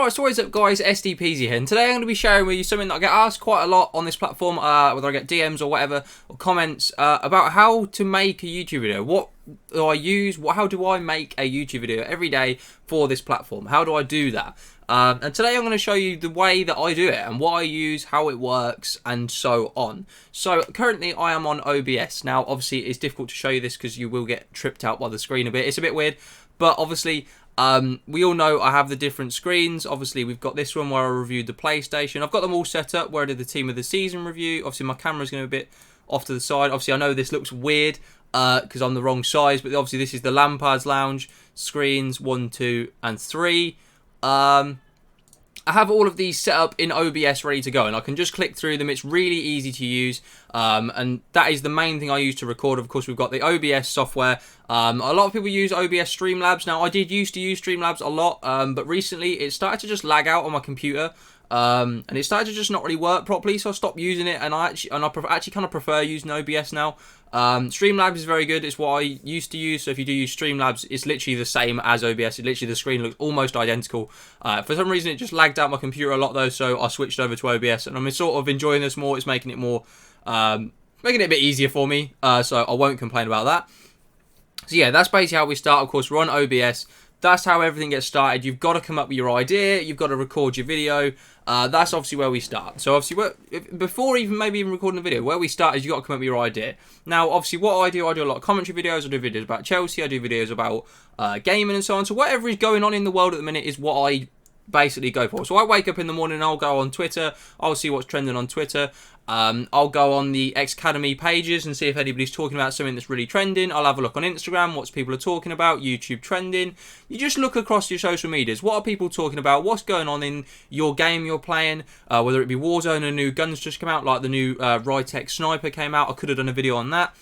Right, so what is up guys, SDPZ here, and today I'm going to be sharing with you something that I get asked quite a lot on this platform, whether I get DMs or whatever, or comments, about how to make a YouTube video. What do I use, how do I make a YouTube video every day for this platform? How do I do that? And today I'm going to show you the way that I do it, and what I use, how it works, and so on. So currently I am on OBS. Now obviously it's difficult to show you this because you will get tripped out by the screen a bit. It's a bit weird, but obviously we all know I have the different screens. Obviously we've got this one where I reviewed the PlayStation. I've got them all set up where I did the Team of the Season review. Obviously my camera's going to be a bit off to the side. Obviously I know this looks weird because I'm the wrong size, but obviously this is the Lampard's Lounge screens 1, 2 and 3. I have all of these set up in OBS ready to go, and I can just click through them. It's really easy to use, and that is the main thing I use to record. Of course, we've got the OBS software. A lot of people use OBS Streamlabs. Now, I did used to use Streamlabs a lot, but recently it started to just lag out on my computer, and it started to just not really work properly, so I stopped using it, and I actually kind of prefer using OBS now. Streamlabs is very good. It's what I used to use. So if you do use Streamlabs, it's literally the same as OBS. The screen looks almost identical. For some reason, it just lagged out my computer a lot though, so I switched over to OBS, and I'm sort of enjoying this more. It's making it more, making it a bit easier for me. So I won't complain about that. So yeah, that's basically how we start. Of course, we're on OBS. That's how everything gets started. You've got to come up with your idea. You've got to record your video. That's obviously where we start. So obviously, before maybe even recording a video, where we start is you've got to come up with your idea. Now, obviously, what I do a lot of commentary videos. I do videos about Chelsea. I do videos about gaming and so on. So whatever is going on in the world at the minute is what I basically go for. So I wake up in the morning and I'll go on Twitter. I'll see what's trending on Twitter. I'll go on the X Academy pages and see if anybody's talking about something that's really trending. I'll have a look on Instagram, what people are talking about, YouTube trending. You just look across your social medias. What are people talking about? What's going on in your game you're playing? Whether it be Warzone, a new guns just come out, like the new Rytech Sniper came out. I could have done a video on that.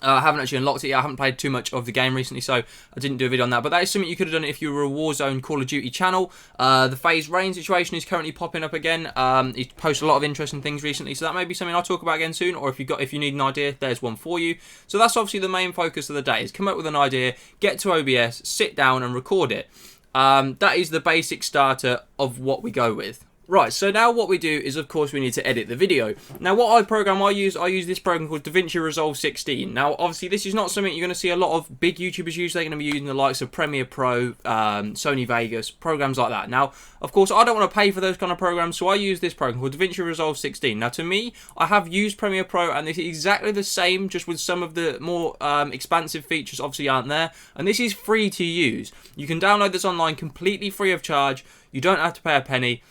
I haven't actually unlocked it yet. I haven't played too much of the game recently, so I didn't do a video on that. But that is something you could have done if you were a Warzone Call of Duty channel. The phase rain situation is currently popping up again. He posted a lot of interesting things recently, so that may be something I'll talk about again soon. Or if you need an idea, there's one for you. So that's obviously the main focus of the day: is come up with an idea, get to OBS, sit down, and record it. That is the basic starter of what we go with. Right, so now what we do is, of course, we need to edit the video. Now, what program I use this program called DaVinci Resolve 16. Now, obviously, this is not something you're going to see a lot of big YouTubers use. They're going to be using the likes of Premiere Pro, Sony Vegas, programs like that. Now, of course, I don't want to pay for those kind of programs, so I use this program called DaVinci Resolve 16. Now, to me, I have used Premiere Pro, and this is exactly the same, just with some of the more expansive features obviously aren't there. And this is free to use. You can download this online completely free of charge. You don't have to pay a penny.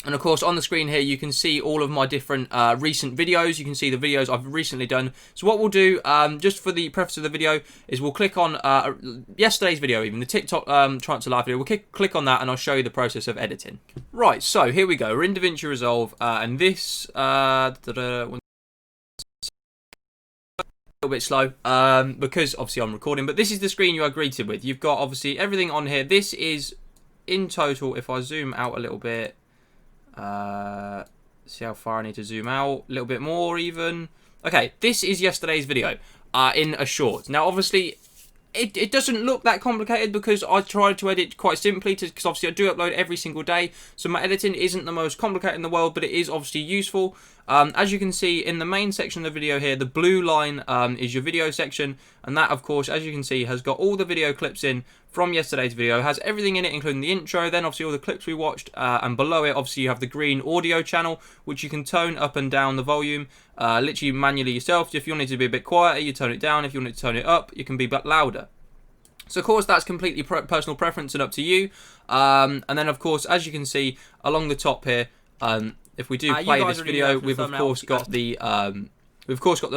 And of course, on the screen here, you can see all of my different recent videos. You can see the videos I've recently done. So what we'll do, just for the preface of the video, is we'll click on yesterday's video, even the TikTok Transfer Live video. We'll click on that, and I'll show you the process of editing. Right, so here we go. We're in DaVinci Resolve, and this a little bit slow because obviously I'm recording. But this is the screen you are greeted with. You've got obviously everything on here. This is in total. If I zoom out a little bit. See how far I need to zoom out, a little bit more even. Okay, this is yesterday's video in a short. Now obviously it doesn't look that complicated because I tried to edit quite simply, because obviously I do upload every single day, so my editing isn't the most complicated in the world, but it is obviously useful. As you can see in the main section of the video here, the blue line is your video section, and that of course, as you can see, has got all the video clips in from yesterday's video. It has everything in it, including the intro, then obviously all the clips we watched, and below it obviously you have the green audio channel, which you can tone up and down the volume literally manually yourself. If you want it to be a bit quieter, you tone it down. If you want it to tone it up, you can be a bit louder. So of course that's completely personal preference and up to you. And then of course, as you can see along the top here, if we do play this video, we've of course got the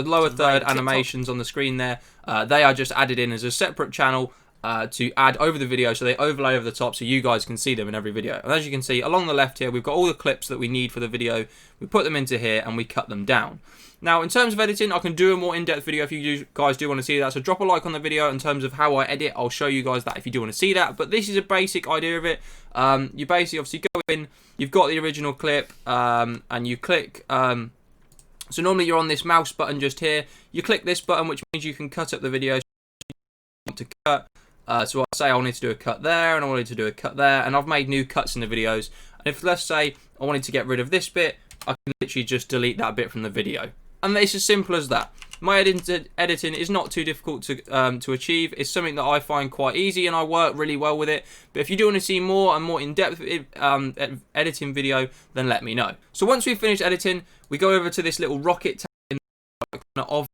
lower third animations on the screen there. They are just added in as a separate channel to add over the video, so they overlay over the top so you guys can see them in every video. And as you can see along the left here, we've got all the clips that we need for the video. We put them into here and we cut them down. Now in terms of editing, I can do a more in-depth video if you guys do want to see that, so drop a like on the video in terms of how I edit. I'll show you guys that if you do want to see that, but this is a basic idea of it. You basically obviously go in, you've got the original clip, and you click, so normally you're on this mouse button just here, you click this button, which means you can cut up the video to cut. So I say I wanted to do a cut there, and I wanted to do a cut there, and I've made new cuts in the videos. And if, let's say, I wanted to get rid of this bit, I can literally just delete that bit from the video. And it's as simple as that. My editing is not too difficult to achieve. It's something that I find quite easy, and I work really well with it. But if you do want to see more and more in-depth editing video, then let me know. So once we've finished editing, we go over to this little rocket tag of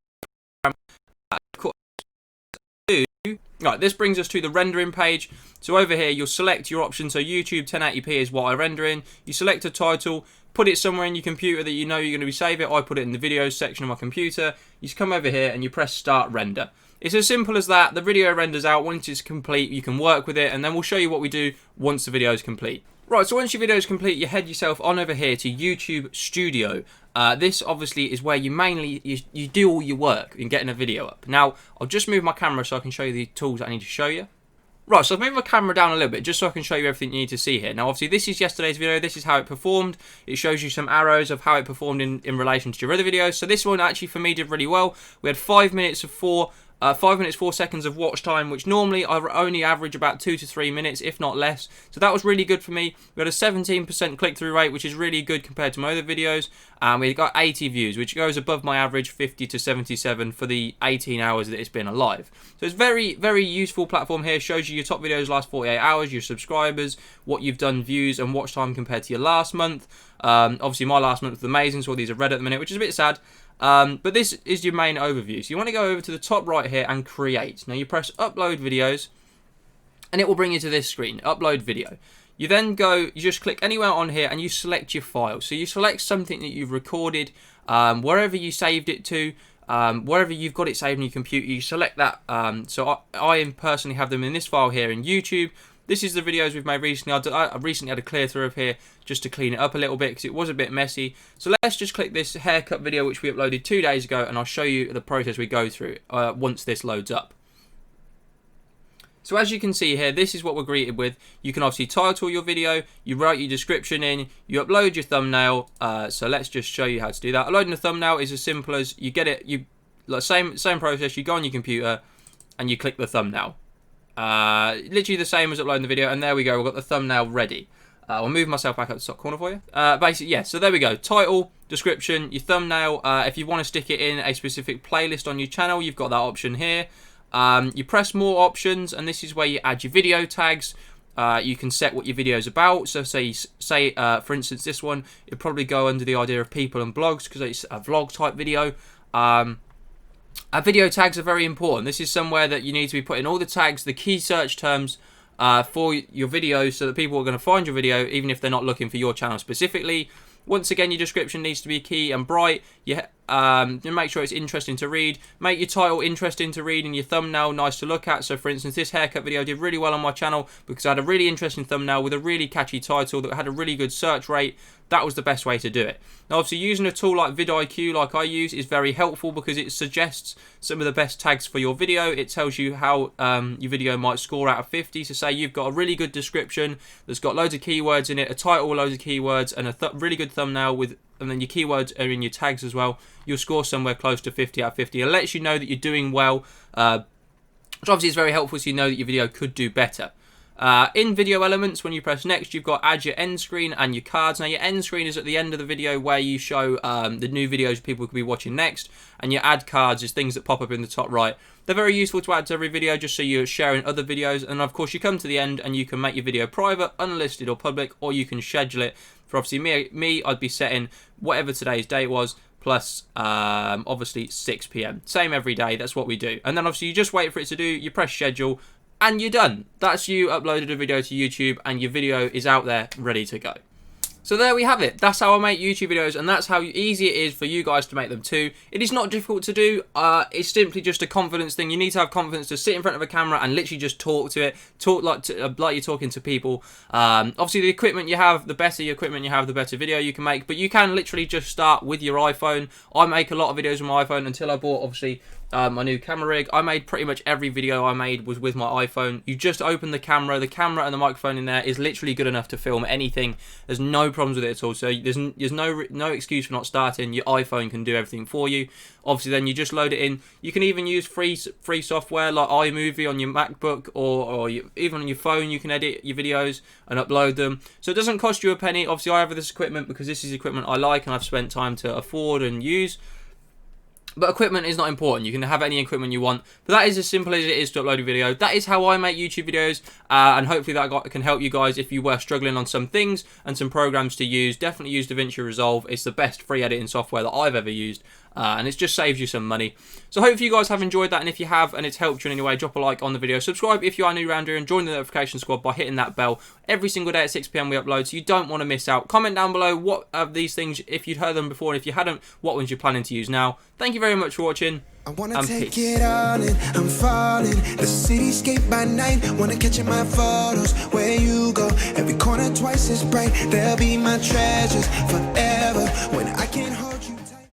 Right, this brings us to the rendering page. So over here, you'll select your option. So YouTube 1080p is what I render in. You select a title, put it somewhere in your computer that you know you're going to be saving it. I put it in the videos section of my computer. You just come over here and you press start render. It's as simple as that. The video renders out. Once it's complete, you can work with it, and then we'll show you what we do once the video is complete. Right, so once your video is complete, you head yourself on over here to YouTube Studio. This obviously is where you mainly you do all your work in getting a video up. Now, I'll just move my camera so I can show you the tools that I need to show you. Right, so I've moved my camera down a little bit just so I can show you everything you need to see here. Now, obviously, this is yesterday's video. This is how it performed. It shows you some arrows of how it performed in relation to your other videos. So this one actually for me did really well. We had 5 minutes 4 seconds of watch time, which normally I only average about 2 to 3 minutes, if not less. So that was really good for me. We had a 17% click-through rate, which is really good compared to my other videos. And we got 80 views, which goes above my average 50 to 77 for the 18 hours that it's been alive. So it's very, very useful platform here. Shows you your top videos last 48 hours, your subscribers, what you've done, views, and watch time compared to your last month. Obviously, my last month was amazing, so all these are red at the minute, which is a bit sad. But this is your main overview. So you want to go over to the top right here and create. Now you press upload videos and it will bring you to this screen, upload video. You then you just click anywhere on here and you select your file. So you select something that you've recorded, wherever you saved it to, wherever you've got it saved on your computer, you select that. So I personally have them in this file here in YouTube. This is the videos we've made recently. I recently had a clear through of here just to clean it up a little bit because it was a bit messy. So let's just click this haircut video which we uploaded 2 days ago, and I'll show you the process we go through once this loads up. So as you can see here, this is what we're greeted with. You can obviously title your video, you write your description in, you upload your thumbnail. So let's just show you how to do that. Uploading a thumbnail is as simple as you get it. Same process. You go on your computer and you click the thumbnail. Literally the same as uploading the video, and there we go, we've got the thumbnail ready. I'll move myself back up to the top corner for you. Basically, yeah, so there we go. Title, description, your thumbnail. If you want to stick it in a specific playlist on your channel, you've got that option here. You press more options, and this is where you add your video tags. You can set what your video is about. So say for instance, this one, it'd probably go under the idea of people and blogs because it's a vlog type video. Our video tags are very important. This is somewhere that you need to be putting all the tags, the key search terms for your videos, so that people are going to find your video even if they're not looking for your channel specifically. Once again, your description needs to be key and bright. Make sure it's interesting to read. Make your title interesting to read and your thumbnail nice to look at. So for instance, this haircut video did really well on my channel because I had a really interesting thumbnail with a really catchy title that had a really good search rate. That was the best way to do it. Now obviously using a tool like vidIQ like I use is very helpful because it suggests some of the best tags for your video. It tells you how your video might score out of 50. So say you've got a really good description that's got loads of keywords in it, a title with loads of keywords, and a really good thumbnail and then your keywords are in your tags as well, you'll score somewhere close to 50 out of 50. It lets you know that you're doing well, which obviously is very helpful so you know that your video could do better. In video elements, when you press next, you've got add your end screen and your cards. Now your end screen is at the end of the video where you show the new videos people could be watching next, and your add cards is things that pop up in the top right. They're very useful to add to every video just so you're sharing other videos, and of course you come to the end and you can make your video private, unlisted or public, or you can schedule it. For obviously me I'd be setting whatever today's date was plus obviously 6 PM. Same every day, that's what we do. And then obviously you just wait for it to do, you press schedule, and you're done. That's you uploaded a video to YouTube and your video is out there ready to go. So there we have it. That's how I make YouTube videos, and that's how easy it is for you guys to make them too. It is not difficult to do. It's simply just a confidence thing. You need to have confidence to sit in front of a camera and literally just talk to it. Talk like you're talking to people. Obviously, the equipment you have, the better your equipment you have, the better video you can make. But you can literally just start with your iPhone. I make a lot of videos on my iPhone until I bought, obviously, my new camera rig. I made pretty much every video I made was with my iPhone. You just open the camera and the microphone in there is literally good enough to film anything. There's no problems with it at all. So there's no excuse for not starting. Your iPhone can do everything for you. Obviously, then you just load it in. You can even use free software like iMovie on your MacBook or even on your phone. You can edit your videos and upload them. So it doesn't cost you a penny. Obviously, I have this equipment because this is equipment I like and I've spent time to afford and use. But equipment is not important. You can have any equipment you want. But that is as simple as it is to upload a video. That is how I make YouTube videos. And hopefully that can help you guys if you were struggling on some things and some programs to use. Definitely use DaVinci Resolve. It's the best free editing software that I've ever used. And it just saves you some money. So hopefully you guys have enjoyed that. And if you have and it's helped you in any way, drop a like on the video. Subscribe if you are new around here and join the notification squad by hitting that bell. Every single day at 6 PM we upload, so you don't want to miss out. Comment down below what of these things, if you'd heard them before, and if you hadn't, what ones you're planning to use now. Thank you very much for watching. I wanna take it all in, I'm falling. The cityscape by night, wanna catch in my photos. Where you go, every corner twice as bright. They'll be my treasures forever when I can't hold